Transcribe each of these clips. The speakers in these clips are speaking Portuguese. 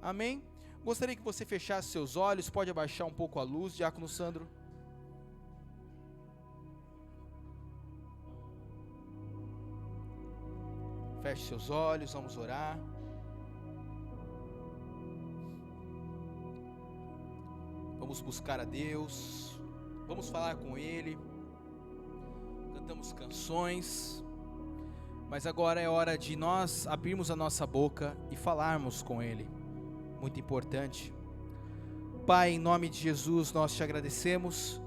Amém? Gostaria que você fechasse seus olhos, pode abaixar um pouco a luz, Diácono Sandro. Feche seus olhos, vamos orar. Vamos buscar a Deus, vamos falar com Ele. Cantamos canções, mas agora é hora de nós abrirmos a nossa boca e falarmos com Ele. Muito importante. Pai, em nome de Jesus, nós te agradecemos,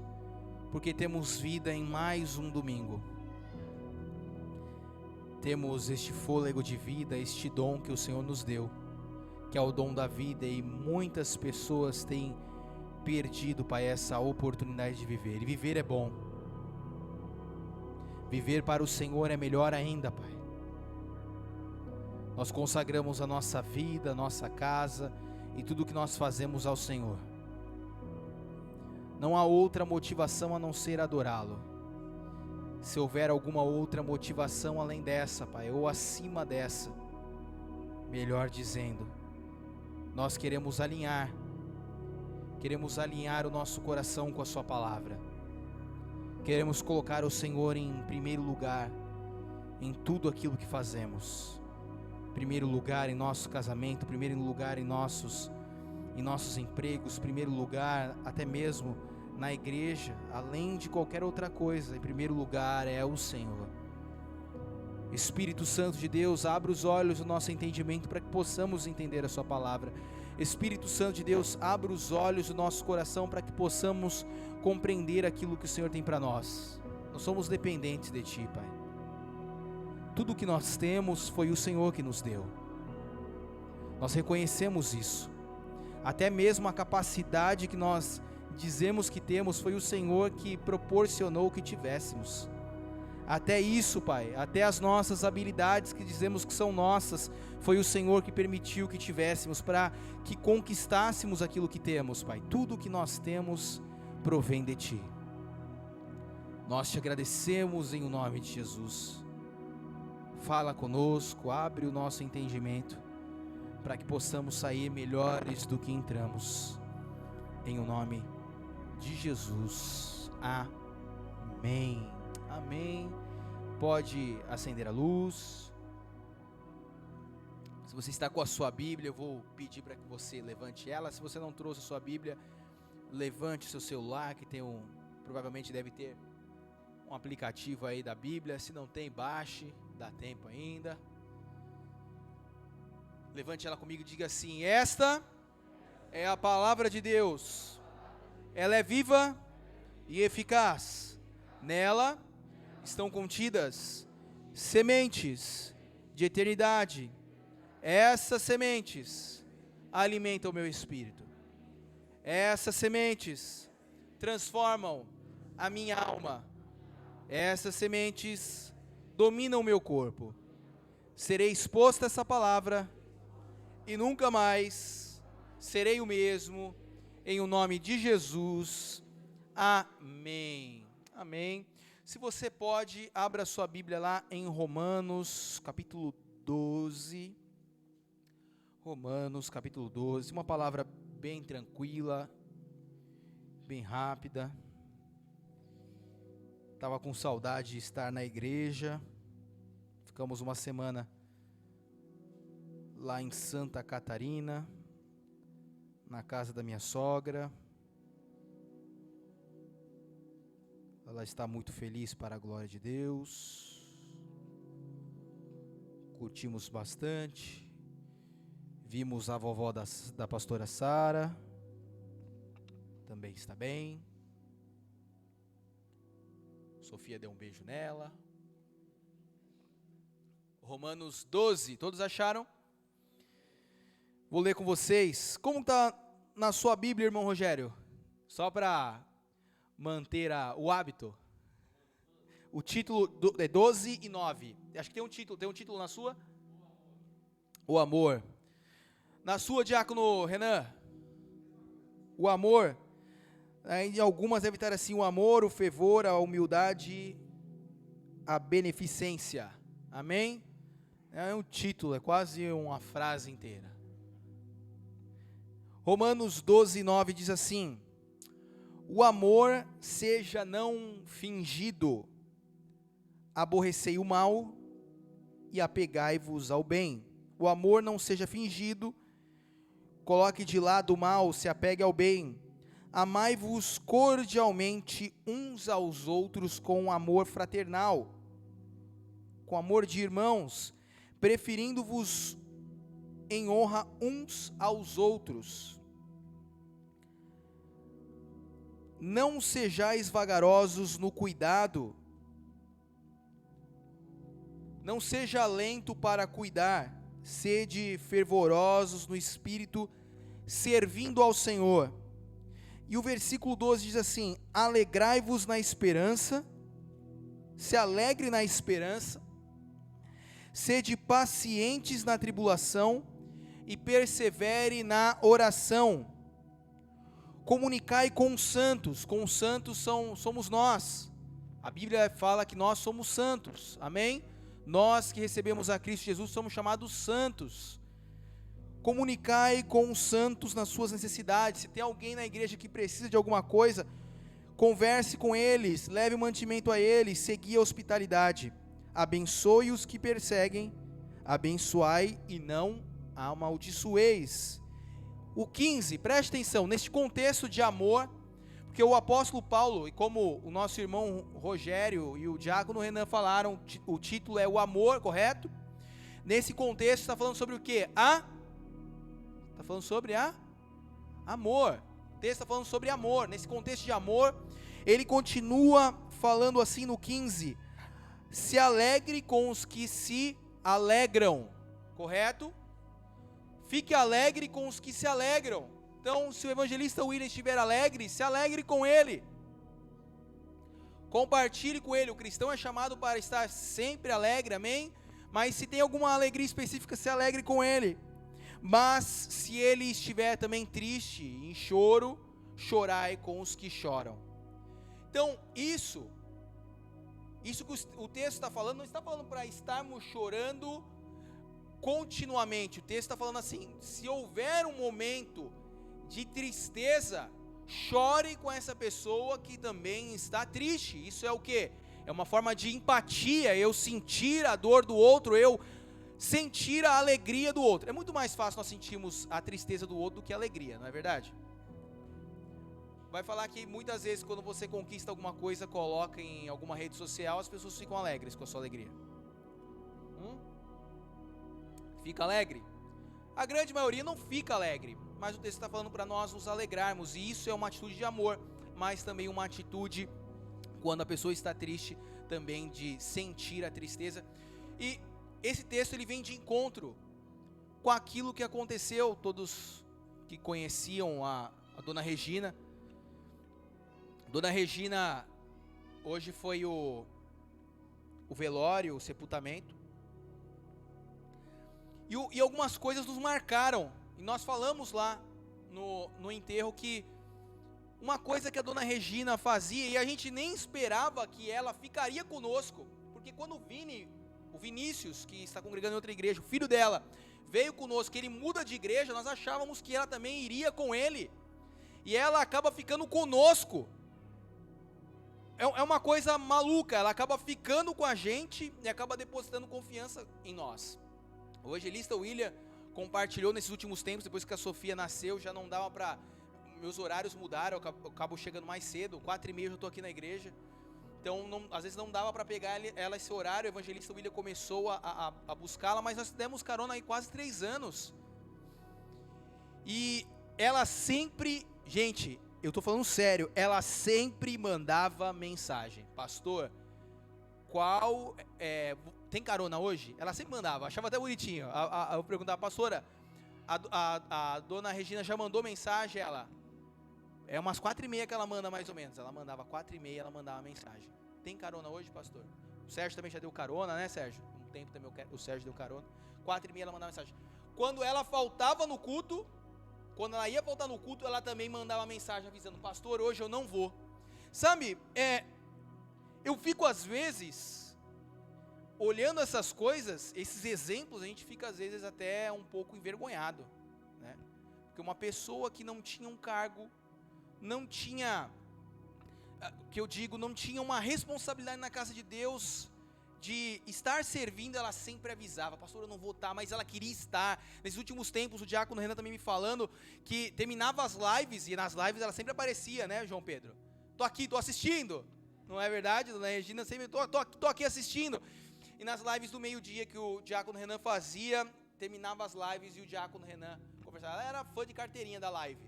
porque temos vida em mais um domingo. Temos este fôlego de vida, este dom que o Senhor nos deu, que é o dom da vida, e muitas pessoas têm perdido, Pai, essa oportunidade de viver. E viver é bom. Viver para o Senhor é melhor ainda, Pai. Nós consagramos a nossa vida, a nossa casa e tudo que nós fazemos ao Senhor. Não há outra motivação a não ser adorá-lo. Se houver alguma outra motivação além dessa, Pai, ou acima dessa, melhor dizendo, nós queremos alinhar o nosso coração com a sua palavra. Queremos colocar o Senhor em primeiro lugar em tudo aquilo que fazemos. Primeiro lugar em nosso casamento, primeiro lugar em nossos empregos, primeiro lugar até mesmo na igreja, além de qualquer outra coisa, em primeiro lugar é o Senhor. Espírito Santo de Deus, abre os olhos do nosso entendimento para que possamos entender a sua palavra. Espírito Santo de Deus, abre os olhos do nosso coração para que possamos compreender aquilo que o Senhor tem para nós. Nós somos dependentes de Ti, Pai. Tudo que nós temos foi o Senhor que nos deu. Nós reconhecemos isso. Até mesmo a capacidade que nós dizemos que temos, foi o Senhor que proporcionou que tivéssemos. Até isso, Pai, até as nossas habilidades que dizemos que são nossas, foi o Senhor que permitiu que tivéssemos, para que conquistássemos aquilo que temos, Pai. Tudo que nós temos provém de Ti. Nós te agradecemos em o nome de Jesus. Fala conosco, abre o nosso entendimento, para que possamos sair melhores do que entramos. Em o nome de Jesus. Amém. Amém. Pode acender a luz. Se você está com a sua Bíblia, eu vou pedir para que você levante ela. Se você não trouxe a sua Bíblia, levante o seu celular, que tem provavelmente deve ter um aplicativo aí da Bíblia. Se não tem, baixe, dá tempo ainda. Levante ela comigo e diga assim: esta é a palavra de Deus. Ela é viva e eficaz. Nela estão contidas sementes de eternidade. Essas sementes alimentam o meu espírito. Essas sementes transformam a minha alma. Essas sementes dominam o meu corpo. Serei exposto a essa palavra e nunca mais serei o mesmo, em o nome de Jesus. Amém. Amém. Se você pode, abra sua Bíblia lá em Romanos, capítulo 12. Romanos, capítulo 12. Uma palavra bem tranquila, bem rápida. Estava com saudade de estar na igreja. Ficamos uma semana lá em Santa Catarina, na casa da minha sogra. Ela está muito feliz, para a glória de Deus. Curtimos bastante. Vimos a vovó da pastora Sara. Também está bem. Sofia deu um beijo nela. Romanos 12, todos acharam? Vou ler com vocês. Como está na sua Bíblia, irmão Rogério? Só para manter o hábito. O título é 12 e 9. Acho que tem um título na sua? O amor. Na sua, diácono Renan? O amor. Em algumas deve estar assim: o amor, o fervor, a humildade, a beneficência. Amém? É um título, é quase uma frase inteira. Romanos 12, 9 diz assim: o amor seja não fingido, aborrecei o mal e apegai-vos ao bem. O amor não seja fingido, coloque de lado o mal, se apegue ao bem. Amai-vos cordialmente uns aos outros com amor fraternal, com amor de irmãos, preferindo-vos em honra uns aos outros. Não sejais vagarosos no cuidado, não seja lento para cuidar, sede fervorosos no espírito, servindo ao Senhor. E o versículo 12 diz assim: alegrai-vos na esperança, se alegre na esperança, sede pacientes na tribulação e persevere na oração. Comunicai com os santos somos nós. A Bíblia fala que nós somos santos, amém? Nós que recebemos a Cristo Jesus somos chamados santos. Comunicai com os santos nas suas necessidades. Se tem alguém na igreja que precisa de alguma coisa, converse com eles, leve o mantimento a eles, segui a hospitalidade. Abençoe os que perseguem, abençoai e não amaldiçoeis. O 15, preste atenção, neste contexto de amor, porque o apóstolo Paulo, e como o nosso irmão Rogério e o diácono Renan falaram, o título é o amor, correto? Nesse contexto está falando sobre o quê? Está falando sobre amor. O texto está falando sobre amor. Nesse contexto de amor, ele continua falando assim no 15: se alegre com os que se alegram, correto? Fique alegre com os que se alegram. Então, se o evangelista William estiver alegre, se alegre com ele. Compartilhe com ele. O cristão é chamado para estar sempre alegre, amém? Mas se tem alguma alegria específica, se alegre com ele. Mas se ele estiver também triste, em choro, chorai com os que choram. Então, isso que o texto está falando, não está falando para estarmos chorando continuamente. O texto está falando assim: se houver um momento de tristeza, chore com essa pessoa que também está triste. Isso é o quê? É uma forma de empatia, eu sentir a dor do outro, eu sentir a alegria do outro. É muito mais fácil nós sentirmos a tristeza do outro do que a alegria, não é verdade? Vai falar que muitas vezes quando você conquista alguma coisa, coloca em alguma rede social, as pessoas ficam alegres com a sua alegria. Fica alegre? A grande maioria não fica alegre, mas o texto está falando para nós nos alegrarmos, e isso é uma atitude de amor, mas também uma atitude, quando a pessoa está triste, também de sentir a tristeza. E esse texto ele vem de encontro com aquilo que aconteceu. Todos que conheciam a Dona Regina, Dona Regina, hoje foi o velório, o sepultamento, e algumas coisas nos marcaram, e nós falamos lá no enterro que uma coisa que a Dona Regina fazia, e a gente nem esperava que ela ficaria conosco, porque quando o Vinícius, que está congregando em outra igreja, o filho dela, veio conosco, que ele muda de igreja, nós achávamos que ela também iria com ele, e ela acaba ficando conosco. É uma coisa maluca, ela acaba ficando com a gente e acaba depositando confiança em nós. O evangelista William compartilhou nesses últimos tempos, depois que a Sofia nasceu, já não dava para... Meus horários mudaram, eu acabo chegando mais cedo, 4h30 eu estou aqui na igreja. Então, às vezes não dava para pegar ela esse horário. O evangelista William começou a buscá-la, mas nós demos carona aí quase 3 anos. E ela sempre... Gente, eu estou falando sério, ela sempre mandava mensagem: pastor, tem carona hoje? Ela sempre mandava, achava até bonitinho. Eu perguntava: pastora, a Dona Regina já mandou mensagem? Ela, é umas 4h30 que ela manda mais ou menos. Ela mandava 4h30, ela mandava mensagem: tem carona hoje, pastor? O Sérgio também já deu carona, né, Sérgio? Um tempo também o Sérgio deu carona. 4h30 ela mandava mensagem. Quando ela faltava no culto, quando ela ia faltar no culto, ela também mandava mensagem avisando: pastor, hoje eu não vou. Sabe, eu fico às vezes olhando essas coisas, esses exemplos, a gente fica às vezes até um pouco envergonhado, né? Porque uma pessoa que não tinha um cargo, não tinha, não tinha uma responsabilidade na casa de Deus, de estar servindo, ela sempre avisava: pastor, eu não vou estar, mas ela queria estar. Nesses últimos tempos, o diácono Renan também me falando, que terminava as lives, e nas lives ela sempre aparecia, né, João Pedro? Tô aqui, tô assistindo, não é verdade? Dona Regina sempre, tô aqui assistindo. E nas lives do meio-dia que o diácono Renan fazia, terminava as lives e o diácono Renan conversava. Ela era fã de carteirinha da live.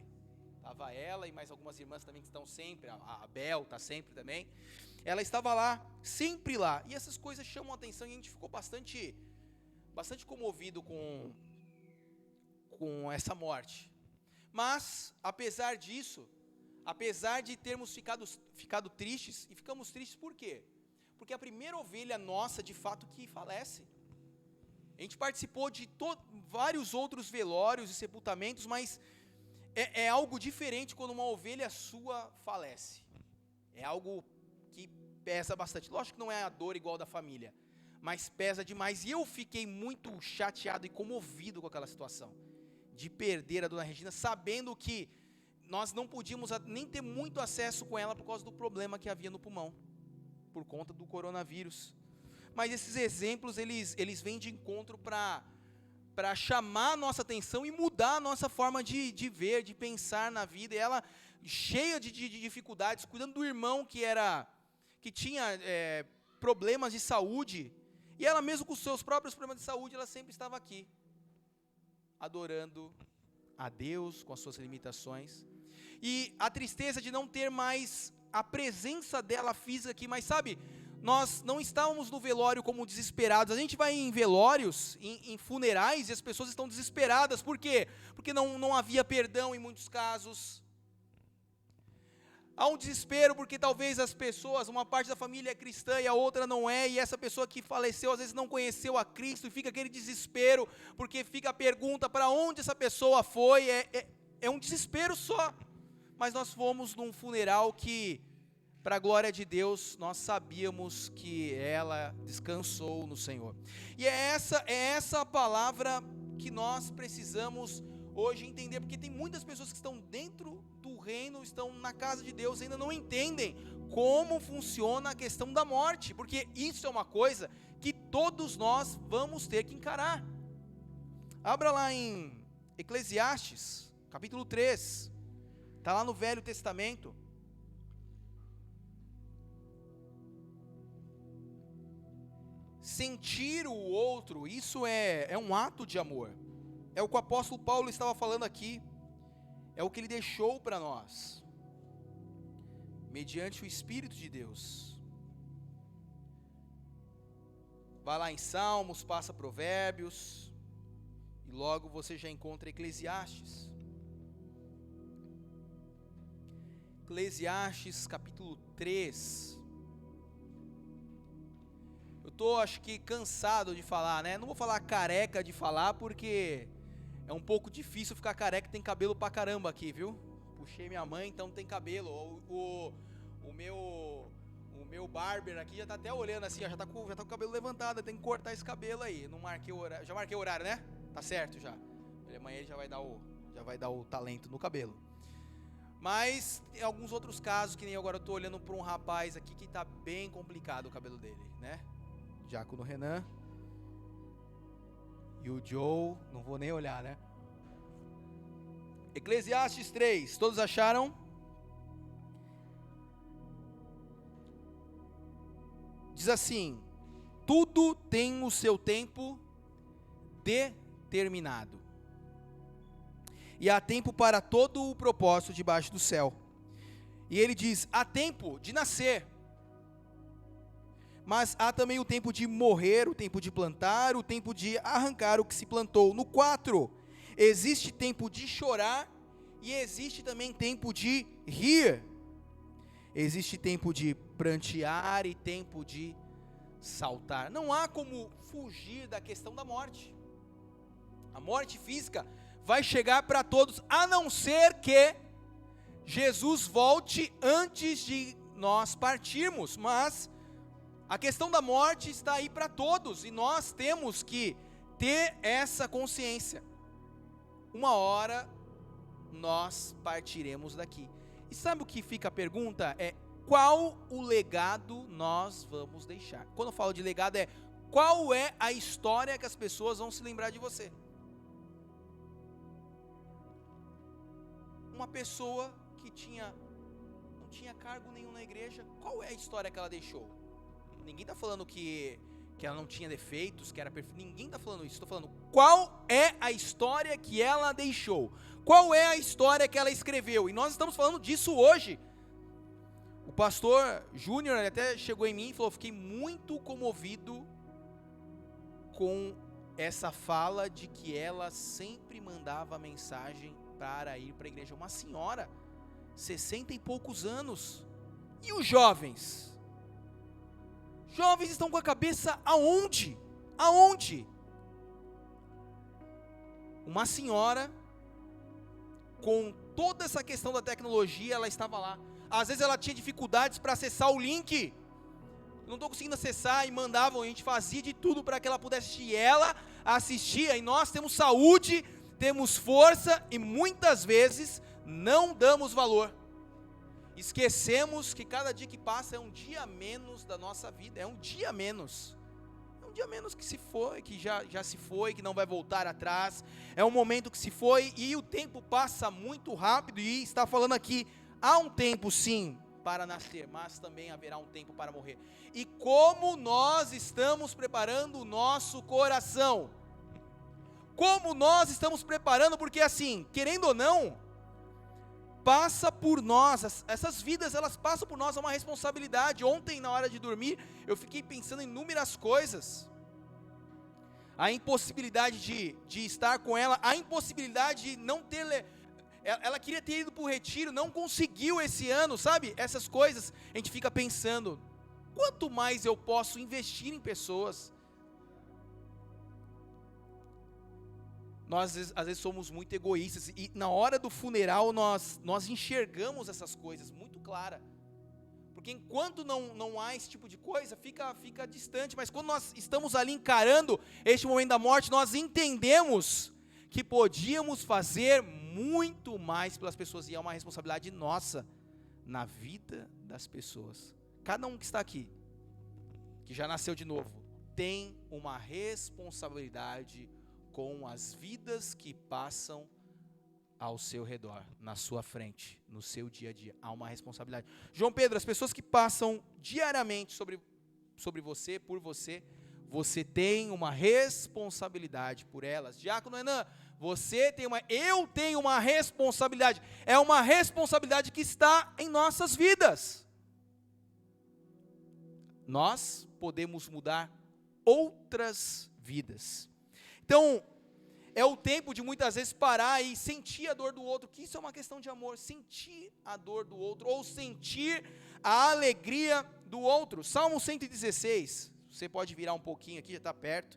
Estava ela e mais algumas irmãs também que estão sempre, a Bel está sempre também. Ela estava lá, sempre lá. E essas coisas chamam a atenção e a gente ficou bastante comovido com essa morte. Mas, apesar disso, apesar de termos ficado tristes, e ficamos tristes por quê? Porque a primeira ovelha nossa, de fato, que falece. A gente participou de vários outros velórios e sepultamentos, mas é algo diferente quando uma ovelha sua falece. É algo que pesa bastante. Lógico que não é a dor igual da família, mas pesa demais. E eu fiquei muito chateado e comovido com aquela situação, de perder a dona Regina, sabendo que nós não podíamos nem ter muito acesso com ela por causa do problema que havia no pulmão, por conta do coronavírus. Mas esses exemplos, eles vêm de encontro para chamar a nossa atenção e mudar a nossa forma de ver, de pensar na vida. E ela, cheia de dificuldades, cuidando do irmão que tinha problemas de saúde, e ela mesmo com os seus próprios problemas de saúde, ela sempre estava aqui, adorando a Deus com as suas limitações. E a tristeza de não ter mais a presença dela física aqui, mas sabe, nós não estávamos no velório como desesperados. A gente vai em velórios, em funerais, e as pessoas estão desesperadas. Por quê? Porque não havia perdão em muitos casos. Há um desespero porque talvez as pessoas, uma parte da família é cristã e a outra não é, e essa pessoa que faleceu às vezes não conheceu a Cristo, e fica aquele desespero, porque fica a pergunta: para onde essa pessoa foi? É um desespero só. Mas nós fomos num funeral que, para a glória de Deus, nós sabíamos que ela descansou no Senhor. E é essa a palavra que nós precisamos hoje entender, porque tem muitas pessoas que estão dentro do reino, estão na casa de Deus, ainda não entendem como funciona a questão da morte, porque isso é uma coisa que todos nós vamos ter que encarar. Abra lá em Eclesiastes, capítulo 3, está lá no Velho Testamento. Sentir o outro, isso é um ato de amor. É o que o apóstolo Paulo estava falando aqui. É o que ele deixou para nós, mediante o Espírito de Deus. Vai lá em Salmos, passa Provérbios, e logo você já encontra Eclesiastes. Eclesiastes capítulo 3. Eu estou, acho que, cansado de falar, né? Não vou falar careca de falar, porque é um pouco difícil ficar careca, tem cabelo pra caramba aqui, viu? Puxei minha mãe, então tem cabelo. O meu barber aqui já tá até olhando assim, ó, já tá com o cabelo levantado, tem que cortar esse cabelo aí. Não marquei o horário, já marquei o horário, né? Tá certo já. Amanhã ele já vai dar o talento no cabelo. Mas tem alguns outros casos, que nem agora eu tô olhando para um rapaz aqui que tá bem complicado o cabelo dele, né? Diácono Renan e o Joe, não vou nem olhar, né? Eclesiastes 3, todos acharam? Diz assim: tudo tem o seu tempo determinado, e há tempo para todo o propósito debaixo do céu. E ele diz: há tempo de nascer, mas há também o tempo de morrer, o tempo de plantar, o tempo de arrancar o que se plantou. No 4, existe tempo de chorar e existe também tempo de rir. Existe tempo de prantear e tempo de saltar. Não há como fugir da questão da morte. A morte física vai chegar para todos, a não ser que Jesus volte antes de nós partirmos. Mas a questão da morte está aí para todos, e nós temos que ter essa consciência. Uma hora nós partiremos daqui. E sabe o que fica a pergunta? É qual o legado nós vamos deixar? Quando eu falo de legado qual é a história que as pessoas vão se lembrar de você? Uma pessoa que não tinha cargo nenhum na igreja, qual é a história que ela deixou? Ninguém está falando que ela não tinha defeitos, que era perfeita. Ninguém está falando isso. Estou falando qual é a história que ela deixou. Qual é a história que ela escreveu. E nós estamos falando disso hoje. O pastor Júnior até chegou em mim e falou: fiquei muito comovido com essa fala de que ela sempre mandava mensagem para ir para a igreja. Uma senhora, 60 e poucos anos. E os jovens? Jovens estão com a cabeça aonde? Aonde? Uma senhora, com toda essa questão da tecnologia, ela estava lá. Às vezes ela tinha dificuldades para acessar o link. Não estou conseguindo acessar, e mandavam, a gente fazia de tudo para que ela pudesse assistir. Ela assistia, e nós temos saúde, temos força, e muitas vezes não damos valor. Esquecemos que cada dia que passa é um dia a menos da nossa vida, é um dia a menos. É um dia a menos que se foi, que já se foi, que não vai voltar atrás. É um momento que se foi e o tempo passa muito rápido. E está falando aqui, há um tempo sim para nascer, mas também haverá um tempo para morrer. E como nós estamos preparando o nosso coração? Como nós estamos preparando? Porque assim, querendo ou não, passa por nós, essas vidas elas passam por nós, é uma responsabilidade. Ontem na hora de dormir, eu fiquei pensando em inúmeras coisas, a impossibilidade de estar com ela, a impossibilidade de não ter, ela queria ter ido para o retiro, não conseguiu esse ano, sabe, essas coisas, a gente fica pensando, quanto mais eu posso investir em pessoas. Nós às vezes somos muito egoístas, e na hora do funeral nós enxergamos essas coisas muito clara, porque enquanto não há esse tipo de coisa, fica distante, mas quando nós estamos ali encarando este momento da morte, nós entendemos que podíamos fazer muito mais pelas pessoas, e é uma responsabilidade nossa, na vida das pessoas. Cada um que está aqui, que já nasceu de novo, tem uma responsabilidade com as vidas que passam ao seu redor, na sua frente, no seu dia a dia. Há uma responsabilidade. João Pedro, as pessoas que passam diariamente sobre você, por você, você tem uma responsabilidade por elas. Diácono Renan, eu tenho uma responsabilidade. É uma responsabilidade que está em nossas vidas. Nós podemos mudar outras vidas. Então, é o tempo de muitas vezes parar e sentir a dor do outro, que isso é uma questão de amor, sentir a dor do outro, ou sentir a alegria do outro. Salmo 116, você pode virar um pouquinho aqui, já está perto,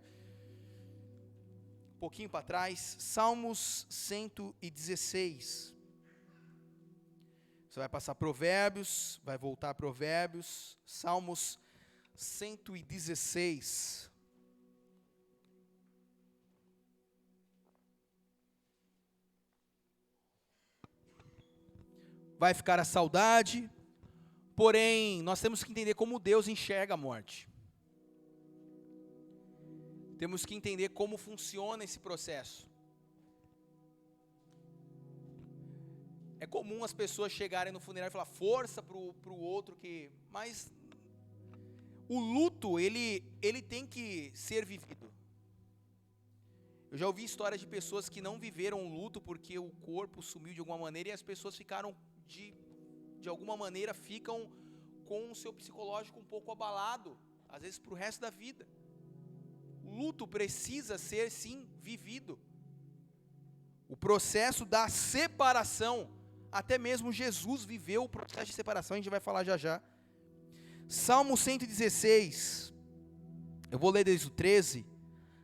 um pouquinho para trás, Salmos 116, você vai passar Provérbios, vai voltar a Provérbios, Salmos 116, vai ficar a saudade, porém, nós temos que entender como Deus enxerga a morte. Temos que entender como funciona esse processo. É comum as pessoas chegarem no funeral e falar força para o outro, mas o luto, ele tem que ser vivido. Eu já ouvi histórias de pessoas que não viveram o luto porque o corpo sumiu de alguma maneira, e as pessoas ficaram de alguma maneira ficam com o seu psicológico um pouco abalado, às vezes para o resto da vida. O luto precisa ser sim vivido. O processo da separação, até mesmo Jesus viveu o processo de separação, a gente vai falar já já. Salmo 116, eu vou ler desde o 13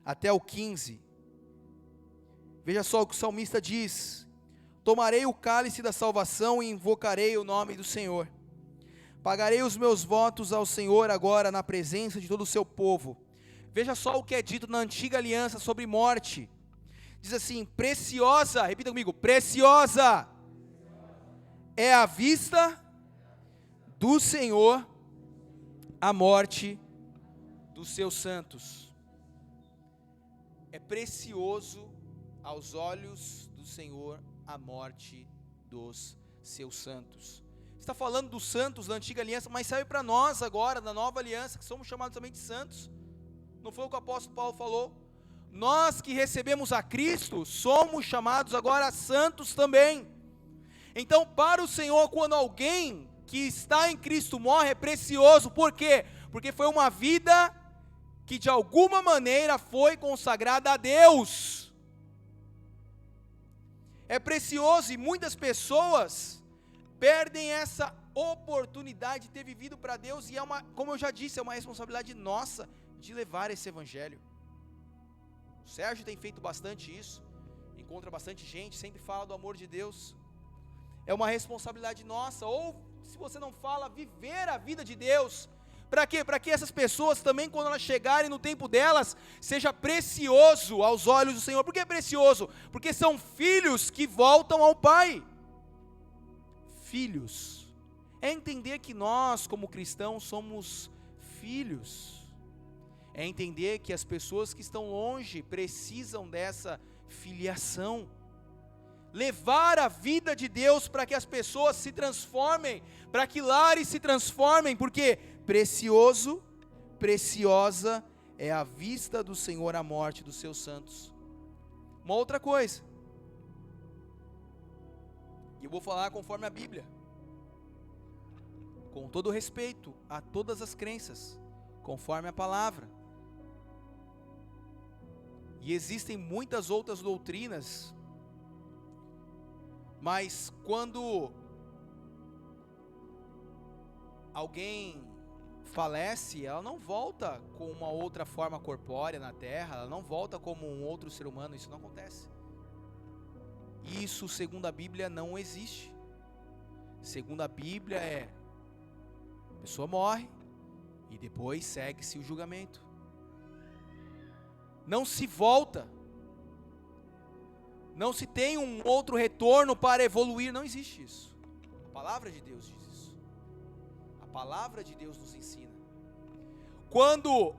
até o 15. Veja só o que o salmista diz: tomarei o cálice da salvação e invocarei o nome do Senhor. Pagarei os meus votos ao Senhor agora na presença de todo o seu povo. Veja só o que é dito na antiga aliança sobre morte. Diz assim: preciosa, repita comigo, preciosa é a vista do Senhor a morte dos seus santos. É precioso aos olhos do Senhor a morte dos seus santos. Está falando dos santos da antiga aliança, mas serve para nós agora, da nova aliança, que somos chamados também de santos. Não foi o que o apóstolo Paulo falou? Nós que recebemos a Cristo, somos chamados agora santos também. Então, para o Senhor, quando alguém que está em Cristo morre, é precioso. Por quê? Porque foi uma vida que de alguma maneira foi consagrada a Deus. É precioso, e muitas pessoas perdem essa oportunidade de ter vivido para Deus, e como eu já disse, é uma responsabilidade nossa de levar esse evangelho. O Sérgio tem feito bastante isso, encontra bastante gente, sempre fala do amor de Deus. É uma responsabilidade nossa, ou se você não fala, viver a vida de Deus. Para quê? Para que essas pessoas também, quando elas chegarem no tempo delas, seja precioso aos olhos do Senhor. Por que é precioso? Porque são filhos que voltam ao Pai. Filhos. É entender que nós, como cristãos, somos filhos. É entender que as pessoas que estão longe precisam dessa filiação. Levar a vida de Deus para que as pessoas se transformem, para que lares se transformem, porque precioso, preciosa é a vista do Senhor a morte dos seus santos. Uma outra coisa, e eu vou falar conforme a Bíblia, com todo respeito a todas as crenças, conforme a palavra. E existem muitas outras doutrinas, mas quando alguém falece, ela não volta com uma outra forma corpórea na terra, ela não volta como um outro ser humano, isso não acontece. Isso, segundo a Bíblia, não existe. Segundo a Bíblia a pessoa morre e depois segue-se o julgamento. Não se volta, não se tem um outro retorno para evoluir, não existe isso. A palavra de Deus diz isso. A palavra de Deus nos ensina. Quando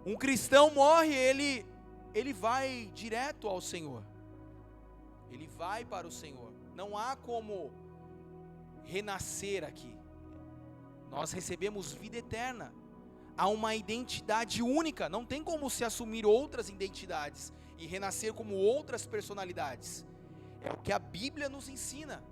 um cristão morre, ele vai direto ao Senhor. Ele vai para o Senhor. Não há como renascer aqui. Nós recebemos vida eterna. Há uma identidade única, não tem como se assumir outras identidades e renascer como outras personalidades. É o que a Bíblia nos ensina.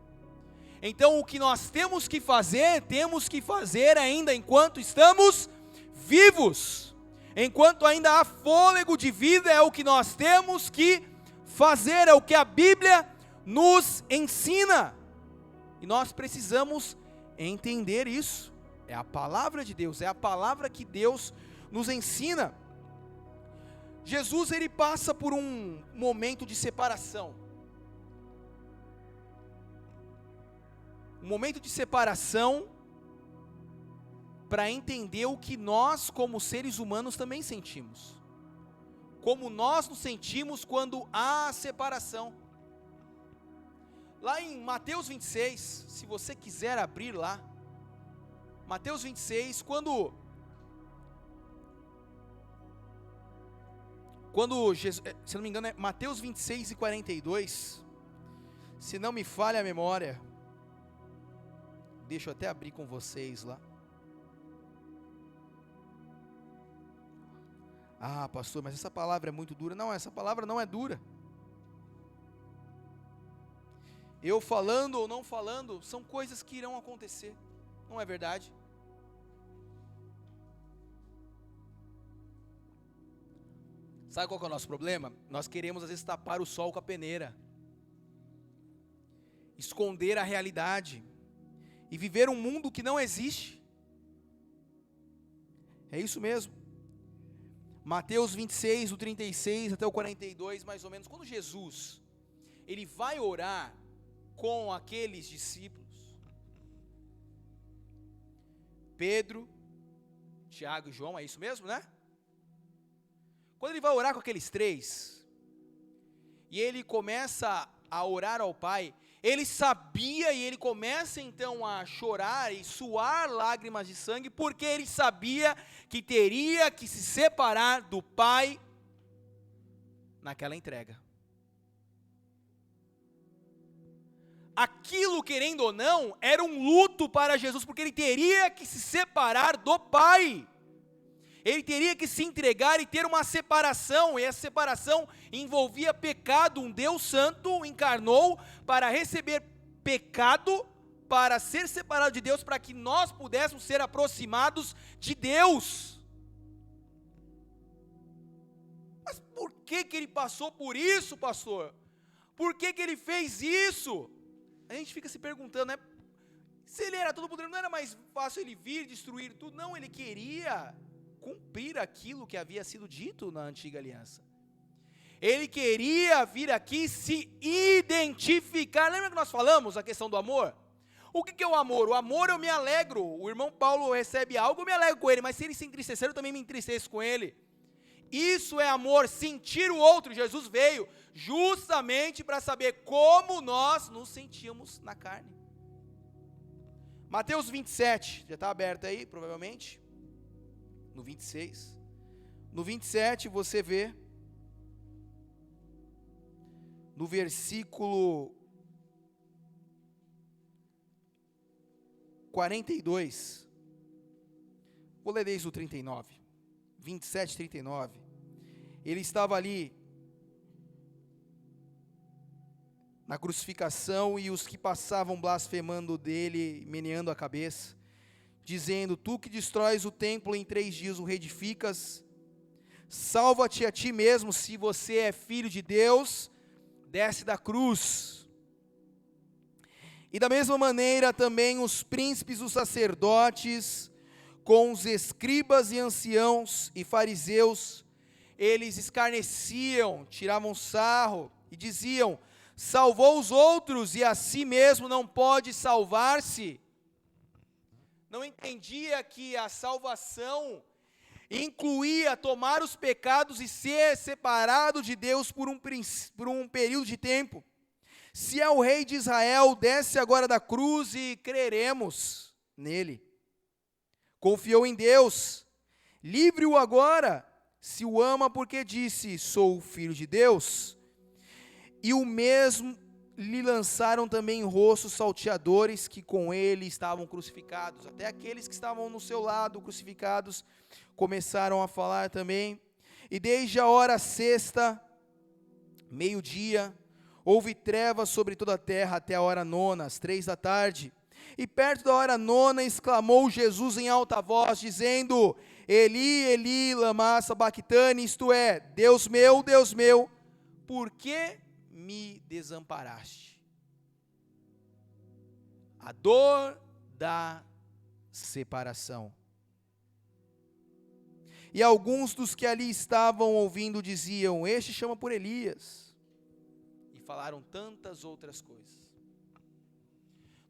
Então o que nós temos que fazer ainda enquanto estamos vivos. Enquanto ainda há fôlego de vida, é o que nós temos que fazer, é o que a Bíblia nos ensina. E nós precisamos entender isso. É a palavra de Deus, é a palavra que Deus nos ensina. Jesus, ele passa por um momento de separação. Um momento de separação para entender o que nós, como seres humanos, também sentimos. Como nós nos sentimos quando há separação. Lá em Mateus 26, se você quiser abrir lá, Mateus 26, quando Jesus, se não me engano é Mateus 26 e 42, se não me falha a memória, deixa eu até abrir com vocês lá. Ah, pastor, mas essa palavra é muito dura. Não, essa palavra não é dura. Eu falando ou não falando, são coisas que irão acontecer, não é verdade? Sabe qual que é o nosso problema? Nós queremos às vezes tapar o sol com a peneira, esconder a realidade e viver um mundo que não existe. É isso mesmo. Mateus 26, do 36 até o 42, mais ou menos, quando Jesus, ele vai orar com aqueles discípulos, Pedro, Tiago e João, é isso mesmo, né? Quando ele vai orar com aqueles três, e ele começa a orar ao Pai, ele sabia e ele começa então a chorar e suar lágrimas de sangue, porque ele sabia que teria que se separar do Pai naquela entrega. Aquilo, querendo ou não, era um luto para Jesus, porque ele teria que se separar do Pai. Ele teria que se entregar e ter uma separação, e essa separação envolvia pecado. Um Deus santo encarnou para receber pecado, para ser separado de Deus, para que nós pudéssemos ser aproximados de Deus. Mas por que ele passou por isso, pastor? Por que ele fez isso? A gente fica se perguntando, né? Se ele era todo poderoso, não era mais fácil ele vir destruir tudo? Não, ele queria cumprir aquilo que havia sido dito na antiga aliança. Ele queria vir aqui se identificar. Lembra que nós falamos a questão do amor? O que é o amor? O amor, eu me alegro. O irmão Paulo recebe algo, eu me alegro com ele, mas se ele se entristecer, eu também me entristeço com ele. Isso é amor, sentir o outro. Jesus veio justamente para saber como nós nos sentíamos na carne. Mateus 27, já está aberto aí, provavelmente. No 26. No 27 você vê, no versículo 42, vou ler desde o 39, 27, 39, ele estava ali, na crucificação, e os que passavam blasfemando dele, meneando a cabeça, dizendo: tu que destróis o templo, em 3 dias o reedificas, salva-te a ti mesmo, se você é filho de Deus, desce da cruz. E da mesma maneira também os príncipes, os sacerdotes, com os escribas e anciãos e fariseus, eles escarneciam, tiravam sarro e diziam: salvou os outros e a si mesmo não pode salvar-se. Não entendia que a salvação incluía tomar os pecados e ser separado de Deus por um período de tempo. Se é o rei de Israel, desce agora da cruz e creremos nele. Confiou em Deus, livre-o agora, se o ama, porque disse: sou o filho de Deus. E o mesmo lhe lançaram também rostos salteadores que com ele estavam crucificados. Até aqueles que estavam no seu lado crucificados começaram a falar também. E desde a hora sexta, meio-dia, houve trevas sobre toda a terra até a hora nona, às 3 da tarde. E perto da hora nona exclamou Jesus em alta voz, dizendo: Eli, Eli, lama sabachthani, isto é, Deus meu, por que me desamparaste? A dor da separação. E alguns dos que ali estavam ouvindo diziam: este chama por Elias. E falaram tantas outras coisas.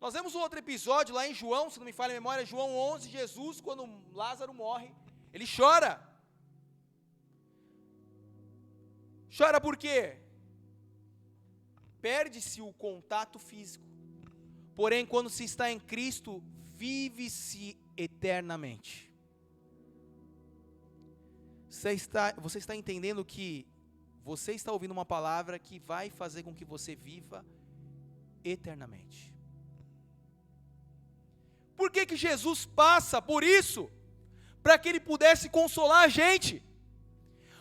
Nós vemos um outro episódio lá em João, se não me falha a memória, João 11, Jesus, quando Lázaro morre, ele chora. Chora por quê? Perde-se o contato físico. Porém, quando se está em Cristo, vive-se eternamente. Você está entendendo que você está ouvindo uma palavra que vai fazer com que você viva eternamente. Por que Jesus passa por isso? Para que ele pudesse consolar a gente.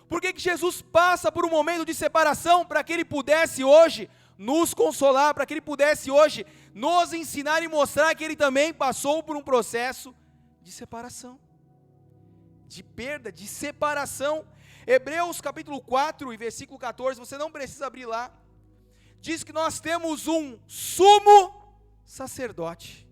Por que Jesus passa por um momento de separação? Para que ele pudesse hoje nos consolar, para que ele pudesse hoje nos ensinar e mostrar que ele também passou por um processo de separação, de perda, de separação. Hebreus capítulo 4 e versículo 14, você não precisa abrir lá, diz que nós temos um sumo sacerdote.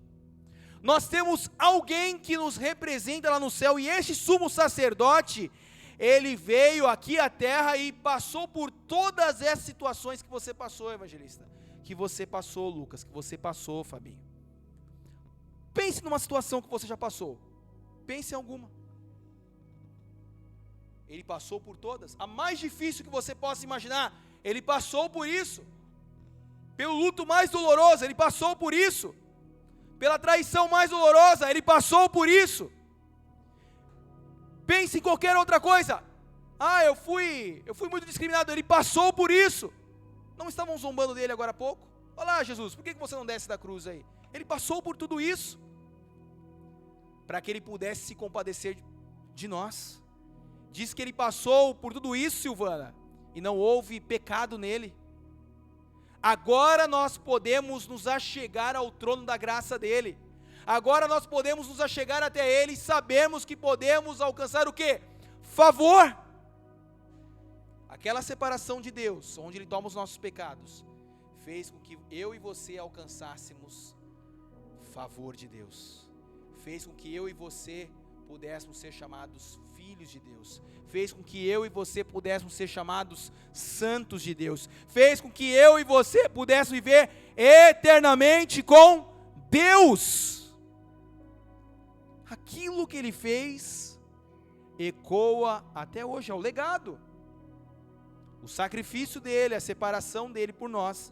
Nós temos alguém que nos representa lá no céu, e este sumo sacerdote, ele veio aqui à terra e passou por todas essas situações que você passou, evangelista, que você passou, Lucas, que você passou, Fabinho. Pense numa situação que você já passou, pense em alguma. Ele passou por todas. A mais difícil que você possa imaginar, ele passou por isso. Pelo luto mais doloroso, ele passou por isso. Pela traição mais dolorosa, ele passou por isso. Pense em qualquer outra coisa. Eu fui muito discriminado, ele passou por isso. Não estavam zombando dele agora há pouco? Olha lá, Jesus, por que você não desce da cruz aí? Ele passou por tudo isso, para que ele pudesse se compadecer de nós. Diz que ele passou por tudo isso, Silvana, e não houve pecado nele. Agora nós podemos nos achegar ao trono da graça dele. Agora nós podemos nos achegar até ele e sabemos que podemos alcançar o quê? Favor. Aquela separação de Deus, onde ele toma os nossos pecados, fez com que eu e você alcançássemos favor de Deus. Fez com que eu e você pudéssemos ser chamados filhos de Deus. Fez com que eu e você pudéssemos ser chamados santos de Deus. Fez com que eu e você pudéssemos viver eternamente com Deus. Aquilo que ele fez ecoa até hoje, é o legado. O sacrifício dele, a separação dele por nós,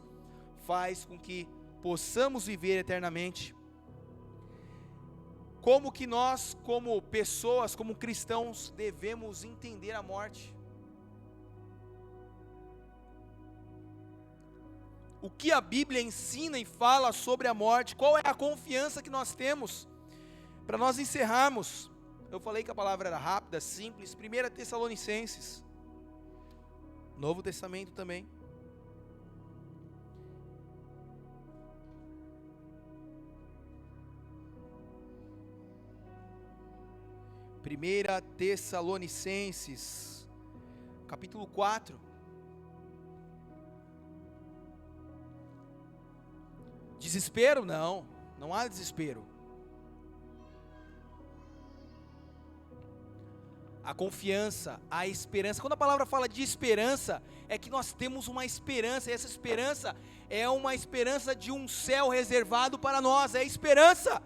faz com que possamos viver eternamente. Como que nós, como pessoas, como cristãos, devemos entender a morte? O que a Bíblia ensina e fala sobre a morte? Qual é a confiança que nós temos? Para nós encerrarmos, eu falei que a palavra era rápida, simples. 1 Tessalonicenses, Novo Testamento também. 1 Tessalonicenses, capítulo 4. Desespero? Não, não há desespero. A confiança, a esperança. Quando a palavra fala de esperança, é que nós temos uma esperança, e essa esperança é uma esperança de um céu reservado para nós, é esperança.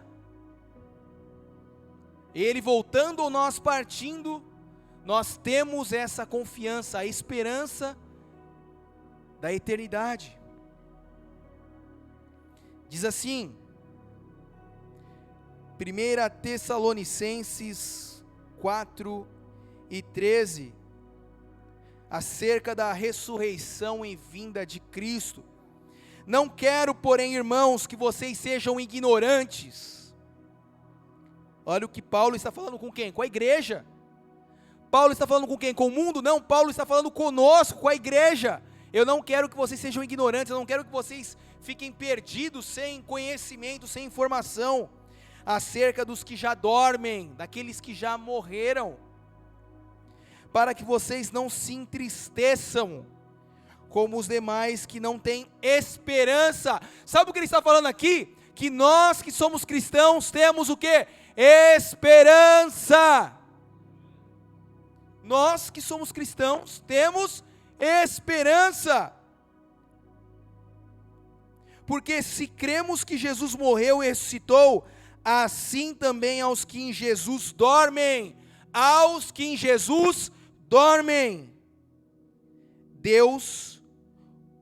Ele voltando ou nós partindo, nós temos essa confiança, a esperança da eternidade. Diz assim, 1 Tessalonicenses 4:13, acerca da ressurreição e vinda de Cristo. Não quero, porém, irmãos, que vocês sejam ignorantes. Olha o que Paulo está falando com quem? Com a igreja. Paulo está falando com quem? Com o mundo? Não, Paulo está falando conosco, com a igreja. Eu não quero que vocês sejam ignorantes, eu não quero que vocês fiquem perdidos, sem conhecimento, sem informação, acerca dos que já dormem, daqueles que já morreram, para que vocês não se entristeçam, como os demais que não têm esperança. Sabe o que ele está falando aqui? Que nós que somos cristãos temos o quê? Esperança. Nós que somos cristãos temos esperança. Porque se cremos que Jesus morreu e ressuscitou, assim também aos que em Jesus dormem, aos que em Jesus dormem, Deus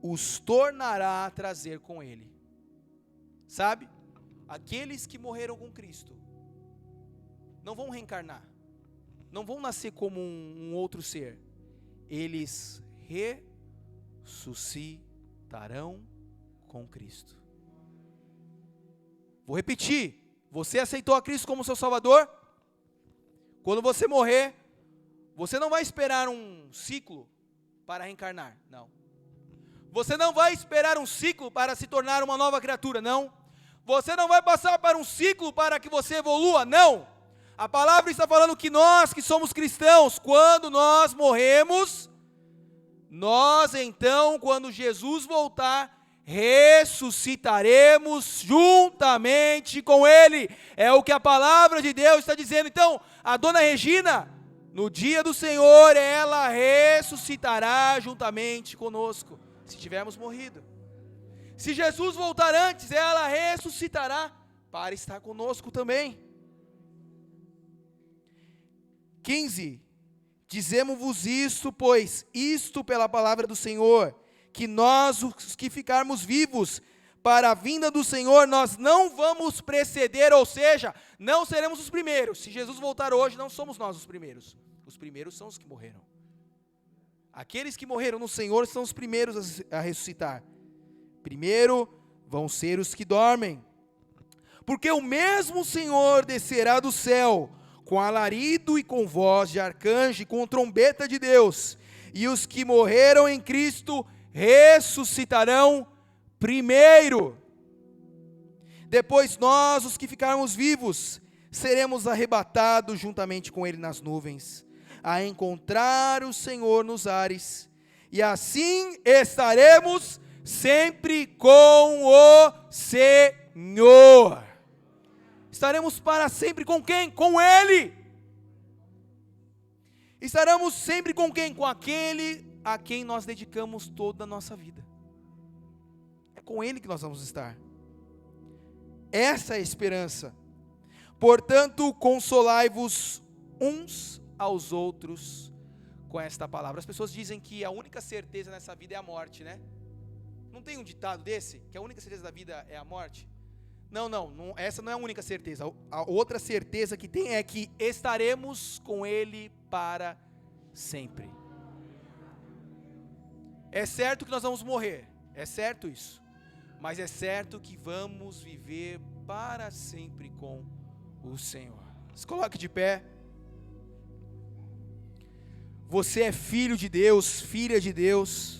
os tornará a trazer com Ele. Sabe? Aqueles que morreram com Cristo não vão reencarnar, não vão nascer como um outro ser. Eles ressuscitarão com Cristo. Vou repetir. Você aceitou a Cristo como seu Salvador? Quando você morrer, você não vai esperar um ciclo para reencarnar, não. Você não vai esperar um ciclo para se tornar uma nova criatura, não. Você não vai passar por um ciclo para que você evolua, não. A palavra está falando que nós que somos cristãos, quando nós morremos, nós então, quando Jesus voltar, ressuscitaremos juntamente com Ele. É o que a palavra de Deus está dizendo. Então, a dona Regina, no dia do Senhor, ela ressuscitará juntamente conosco, se tivermos morrido. Se Jesus voltar antes, ela ressuscitará para estar conosco também. 15. Dizemos-vos isto, pois isto pela palavra do Senhor, que nós, os que ficarmos vivos para a vinda do Senhor, nós não vamos preceder, ou seja, não seremos os primeiros. Se Jesus voltar hoje, não somos nós os primeiros são os que morreram. Aqueles que morreram no Senhor são os primeiros a ressuscitar. Primeiro vão ser os que dormem. Porque o mesmo Senhor descerá do céu, com alarido e com voz de arcanjo e com trombeta de Deus, e os que morreram em Cristo ressuscitarão primeiro. Depois nós, os que ficarmos vivos, seremos arrebatados juntamente com Ele nas nuvens, a encontrar o Senhor nos ares, e assim estaremos sempre com o Senhor. Estaremos para sempre com quem? Com Ele. Estaremos sempre com quem? Com aquele a quem nós dedicamos toda a nossa vida. É com Ele que nós vamos estar. Essa é a esperança. Portanto, consolai-vos uns aos outros com esta palavra. As pessoas dizem que a única certeza nessa vida é a morte, né? Não tem um ditado desse? Que a única certeza da vida é a morte? Não, essa não é a única certeza. A outra certeza que tem é que estaremos com Ele para sempre. É certo que nós vamos morrer, é certo isso. Mas é certo que vamos viver para sempre com o Senhor. Se coloque de pé. Você é filho de Deus, filha de Deus.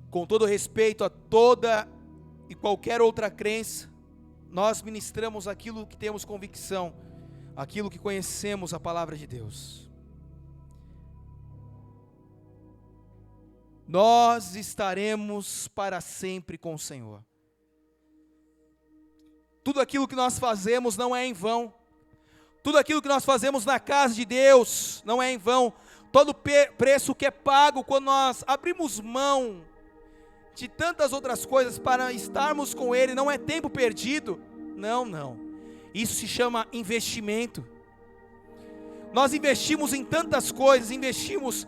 Com todo respeito a toda e qualquer outra crença, nós ministramos aquilo que temos convicção, aquilo que conhecemos, a palavra de Deus. Nós estaremos para sempre com o Senhor. Tudo aquilo que nós fazemos não é em vão. Tudo aquilo que nós fazemos na casa de Deus não é em vão. Todo preço que é pago quando nós abrimos mão de tantas outras coisas para estarmos com Ele, não é tempo perdido. Não. Isso se chama investimento. Nós investimos em tantas coisas, investimos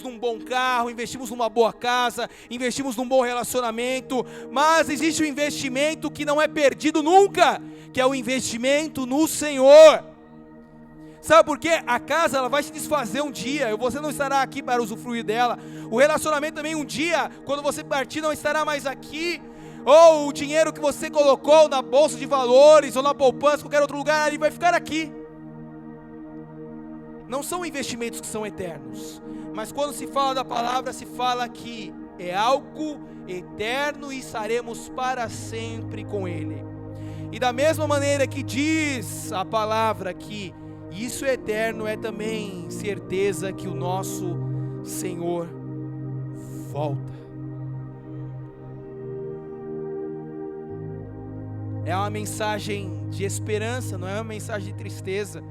num bom carro, investimos numa boa casa, investimos num bom relacionamento, mas existe um investimento que não é perdido nunca, que é o investimento no Senhor. Sabe por quê? A casa ela vai se desfazer um dia, você não estará aqui para usufruir dela. O relacionamento também um dia, quando você partir, não estará mais aqui. Ou o dinheiro que você colocou na bolsa de valores, ou na poupança, em qualquer outro lugar, ele vai ficar aqui. Não são investimentos que são eternos, mas quando se fala da palavra, se fala que é algo eterno e estaremos para sempre com Ele. E da mesma maneira que diz a palavra que isso é eterno, é também certeza que o nosso Senhor volta. É uma mensagem de esperança, não é uma mensagem de tristeza.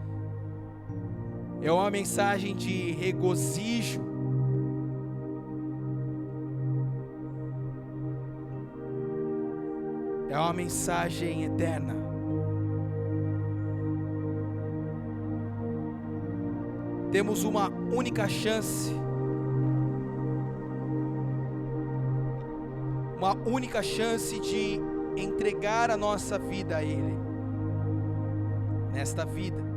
É uma mensagem de regozijo. É uma mensagem eterna. Temos uma única chance. Uma única chance de entregar a nossa vida a Ele. Nesta vida.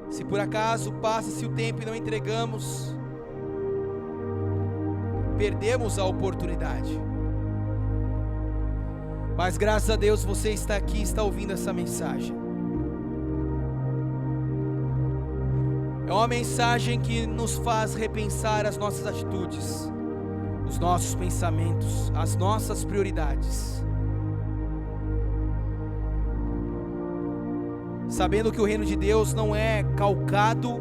Se por acaso passa-se o tempo e não entregamos, perdemos a oportunidade. Mas graças a Deus você está aqui, está ouvindo essa mensagem. É uma mensagem que nos faz repensar as nossas atitudes, os nossos pensamentos, as nossas prioridades. Sabendo que o reino de Deus não é calcado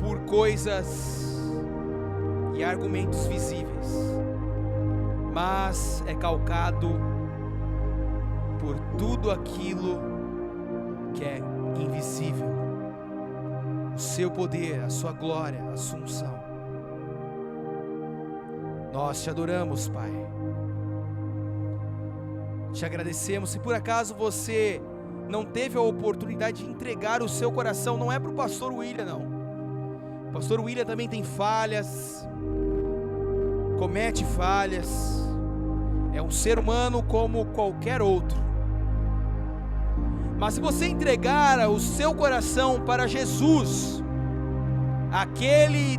por coisas e argumentos visíveis, mas é calcado por tudo aquilo que é invisível. O seu poder, a sua glória, a sua unção. Nós te adoramos, Pai. Te agradecemos. Se por acaso você não teve a oportunidade de entregar o seu coração. Não é para o pastor William, não. O pastor William também tem falhas, comete falhas, é um ser humano como qualquer outro. Mas se você entregar o seu coração para Jesus, aquele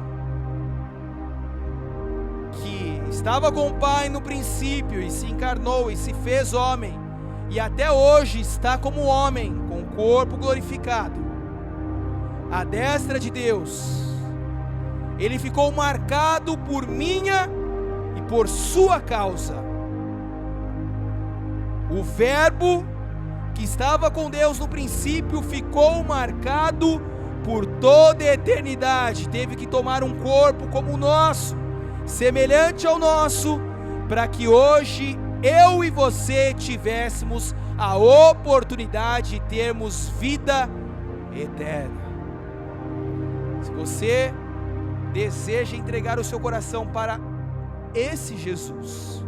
que estava com o Pai no princípio e se encarnou e se fez homem, e até hoje está como homem, com o corpo glorificado, à destra de Deus, ele ficou marcado por minha e por sua causa. O Verbo que estava com Deus no princípio ficou marcado por toda a eternidade, teve que tomar um corpo como o nosso, semelhante ao nosso, para que hoje eu e você tivéssemos a oportunidade de termos vida eterna. Se você deseja entregar o seu coração para esse Jesus,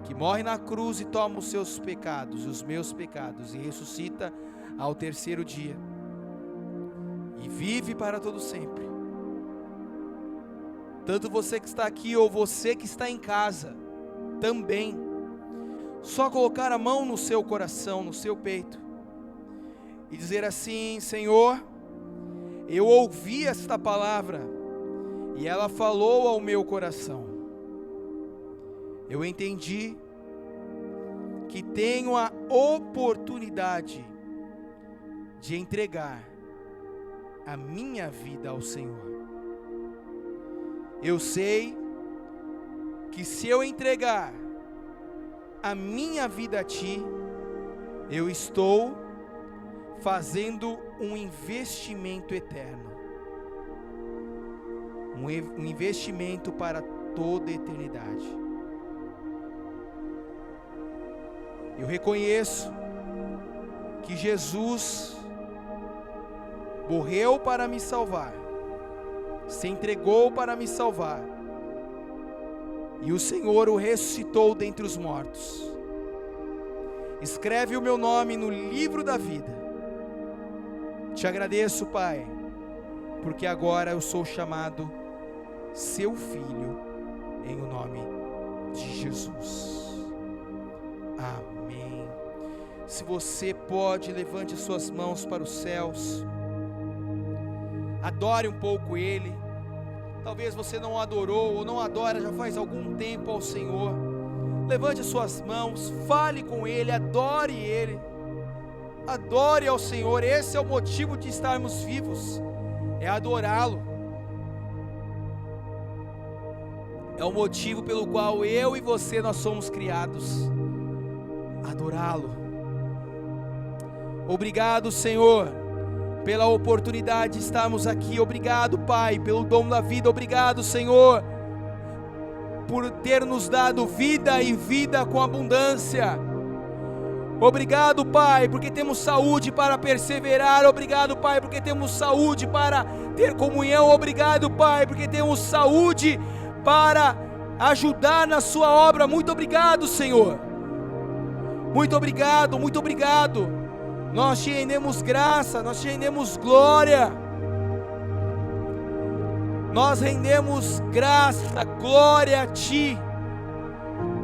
que morre na cruz e toma os seus pecados, os meus pecados, e ressuscita ao terceiro dia, e vive para todo sempre, tanto você que está aqui ou você que está em casa, também, só colocar a mão no seu coração, no seu peito, e dizer assim: Senhor, eu ouvi esta palavra, e ela falou ao meu coração, eu entendi que tenho a oportunidade de entregar a minha vida ao Senhor. Eu sei que se eu entregar a minha vida a Ti, eu estou fazendo um investimento eterno, um investimento para toda a eternidade. Eu reconheço que Jesus morreu para me salvar, se entregou para me salvar, e o Senhor o ressuscitou dentre os mortos. Escreve o meu nome no livro da vida. Te agradeço, Pai, porque agora eu sou chamado seu filho, em o nome de Jesus. Amém. Se você pode, levante suas mãos para os céus, adore um pouco Ele. Talvez você não adorou ou não adora já faz algum tempo ao Senhor. Levante as suas mãos, fale com Ele, adore Ele, adore ao Senhor. Esse é o motivo de estarmos vivos, é adorá-lo. É o motivo pelo qual eu e você nós somos criados, adorá-lo. Obrigado, Senhor, pela oportunidade de estarmos aqui. Obrigado, Pai, pelo dom da vida. Obrigado, Senhor, por ter nos dado vida e vida com abundância. Obrigado, Pai, porque temos saúde para perseverar. Obrigado, Pai, porque temos saúde para ter comunhão. Obrigado, Pai, porque temos saúde para ajudar na sua obra. Muito obrigado, Senhor. Muito obrigado, muito obrigado. Nós te rendemos graça, nós te rendemos glória. Nós rendemos graça, glória a Ti.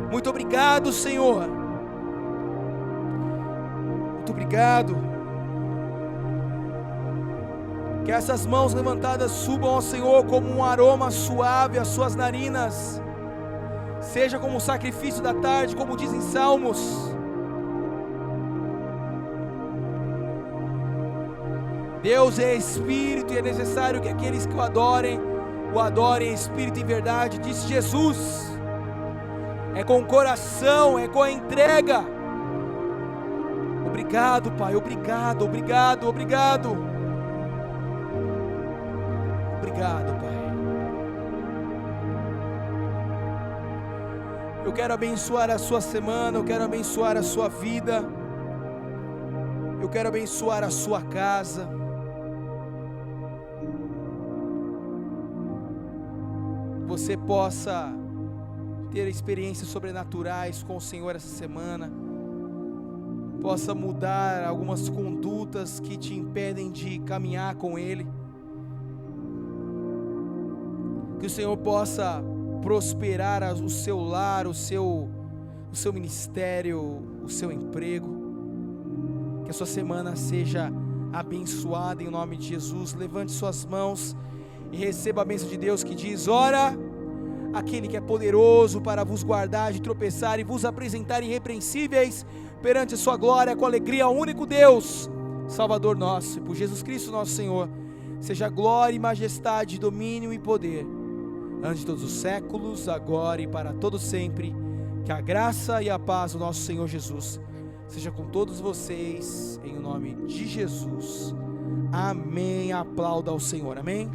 Muito obrigado, Senhor. Muito obrigado. Que essas mãos levantadas subam ao Senhor como um aroma suave às suas narinas. Seja como um sacrifício da tarde, como dizem Salmos. Deus é Espírito e é necessário que aqueles que o adorem em Espírito e em verdade, disse Jesus. É com o coração, é com a entrega. Obrigado, Pai, obrigado, obrigado, obrigado. Obrigado, Pai. Eu quero abençoar a sua semana, eu quero abençoar a sua vida, eu quero abençoar a sua casa. Você possa ter experiências sobrenaturais com o Senhor essa semana. possa mudar algumas condutas que te impedem de caminhar com Ele, que o Senhor possa prosperar o seu lar, o seu ministério, o seu emprego, que a sua semana seja abençoada em nome de Jesus. Levante suas mãos e receba a bênção de Deus que diz: ora, aquele que é poderoso para vos guardar de tropeçar e vos apresentar irrepreensíveis perante a sua glória com alegria ao único Deus, Salvador nosso, e por Jesus Cristo nosso Senhor, seja glória e majestade, domínio e poder, antes de todos os séculos, agora e para todos sempre. Que a graça e a paz do nosso Senhor Jesus seja com todos vocês, em nome de Jesus. Amém. Aplauda ao Senhor. Amém.